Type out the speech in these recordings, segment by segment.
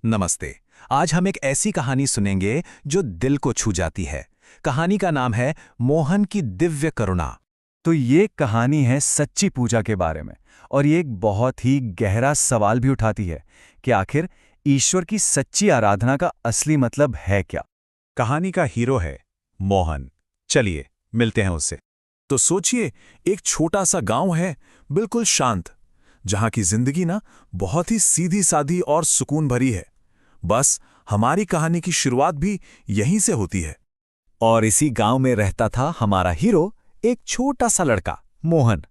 नमस्ते। आज हम एक ऐसी कहानी सुनेंगे जो दिल को छू जाती है। कहानी का नाम है मोहन की दिव्य करुणा। तो ये कहानी है सच्ची पूजा के बारे में। और ये एक बहुत ही गहरा सवाल भी उठाती है कि आखिर ईश्वर की सच्ची आराधना का असली मतलब है क्या। कहानी का हीरो है मोहन। चलिए मिलते हैं उससे। तो सोचिए, एक छोटा सा गांव है, बिल्कुल शांत, जहां की जिंदगी ना बहुत ही सीधी सादी और सुकून भरी है। बस हमारी कहानी की शुरुआत भी यहीं से होती है। और इसी गांव में रहता था हमारा हीरो, एक छोटा सा लड़का मोहन।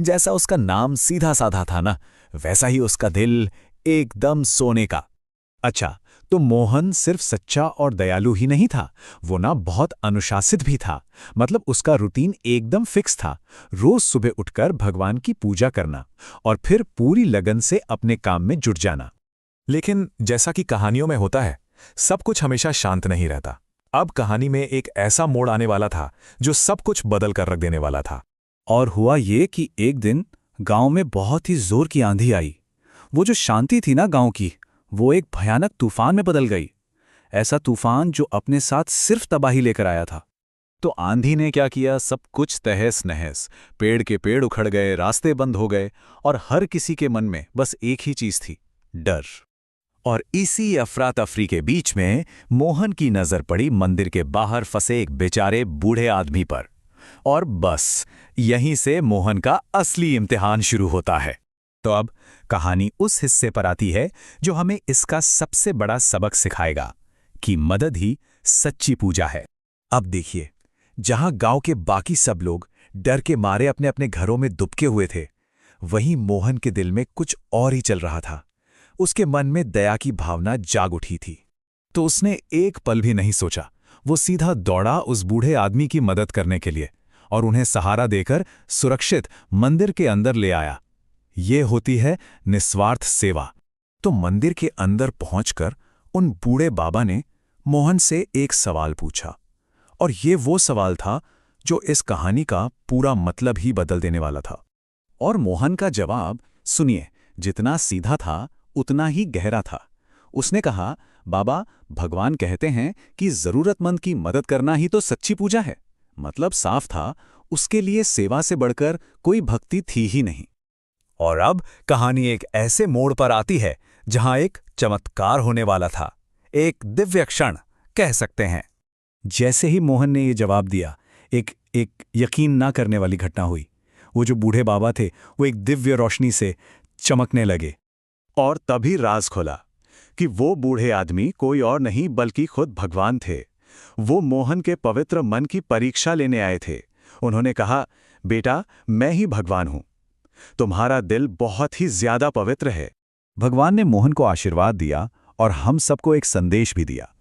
जैसा उसका नाम सीधा साधा था ना, वैसा ही उसका दिल, एकदम सोने का। अच्छा, तो मोहन सिर्फ सच्चा और दयालु ही नहीं था, वो ना बहुत अनुशासित भी था। मतलब उसका रूटीन एकदम फिक्स था। रोज सुबह उठकर भगवान की पूजा करना और फिर पूरी लगन से अपने काम में जुट जाना। लेकिन जैसा कि कहानियों में होता है, सब कुछ हमेशा शांत नहीं रहता। अब कहानी में एक ऐसा मोड़ आने वाला था जो सब कुछ बदल कर रख देने वाला था। और हुआ ये कि एक दिन गांव में बहुत ही जोर की आंधी आई। वो जो शांति थी ना गांव की, वो एक भयानक तूफान में बदल गई। ऐसा तूफान जो अपने साथ सिर्फ तबाही लेकर आया था। तो आंधी ने क्या किया, सब कुछ तहस नहस। पेड़ के पेड़ उखड़ गए, रास्ते बंद हो गए, और हर किसी के मन में बस एक ही चीज थी, डर। और इसी अफरा तफरी के बीच में मोहन की नजर पड़ी मंदिर के बाहर फंसे एक बेचारे बूढ़े आदमी पर। और बस यहीं से मोहन का असली इम्तिहान शुरू होता है। तो अब कहानी उस हिस्से पर आती है जो हमें इसका सबसे बड़ा सबक सिखाएगा कि मदद ही सच्ची पूजा है। अब देखिए, जहां गांव के बाकी सब लोग डर के मारे अपने अपने घरों में दुबके हुए थे, वहीं मोहन के दिल में कुछ और ही चल रहा था। उसके मन में दया की भावना जाग उठी थी। तो उसने एक पल भी नहीं सोचा, वो सीधा दौड़ा उस बूढ़े आदमी की मदद करने के लिए और उन्हें सहारा देकर सुरक्षित मंदिर के अंदर ले आया। ये होती है निस्वार्थ सेवा। तो मंदिर के अंदर पहुंचकर उन बूढ़े बाबा ने मोहन से एक सवाल पूछा, और ये वो सवाल था जो इस कहानी का पूरा मतलब ही बदल देने वाला था। और मोहन का जवाब सुनिए, जितना सीधा था उतना ही गहरा था। उसने कहा, बाबा, भगवान कहते हैं कि जरूरतमंद की मदद करना ही तो सच्ची पूजा है। मतलब साफ था, उसके लिए सेवा से बढ़कर कोई भक्ति थी ही नहीं। और अब कहानी एक ऐसे मोड़ पर आती है जहां एक चमत्कार होने वाला था, एक दिव्य क्षण कह सकते हैं। जैसे ही मोहन ने ये जवाब दिया, एक यकीन ना करने वाली घटना हुई। वो जो बूढ़े बाबा थे, वो एक दिव्य रोशनी से चमकने लगे। और तभी राज खुला कि वो बूढ़े आदमी कोई और नहीं बल्कि खुद भगवान थे। वो मोहन के पवित्र मन की परीक्षा लेने आए थे। उन्होंने कहा, बेटा, मैं ही भगवान हूं। तुम्हारा दिल बहुत ही ज्यादा पवित्र है। भगवान ने मोहन को आशीर्वाद दिया और हम सबको एक संदेश भी दिया।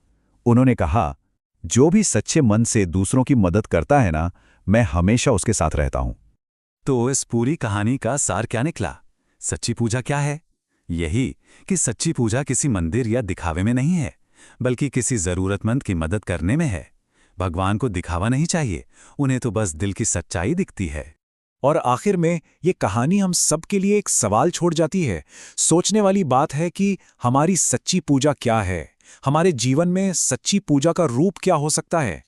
उन्होंने कहा, जो भी सच्चे मन से दूसरों की मदद करता है ना, मैं हमेशा उसके साथ रहता हूं। तो इस पूरी कहानी का सार क्या निकला? सच्ची पूजा क्या है? यही कि सच्ची पूजा किसी मंदिर या दिखावे में नहीं है, बल्कि किसी जरूरतमंद की मदद करने में है। भगवान को दिखावा नहीं चाहिए, उन्हें तो बस दिल की सच्चाई दिखती है। और आखिर में ये कहानी हम सबके लिए एक सवाल छोड़ जाती है। सोचने वाली बात है कि हमारी सच्ची पूजा क्या है? हमारे जीवन में सच्ची पूजा का रूप क्या हो सकता है?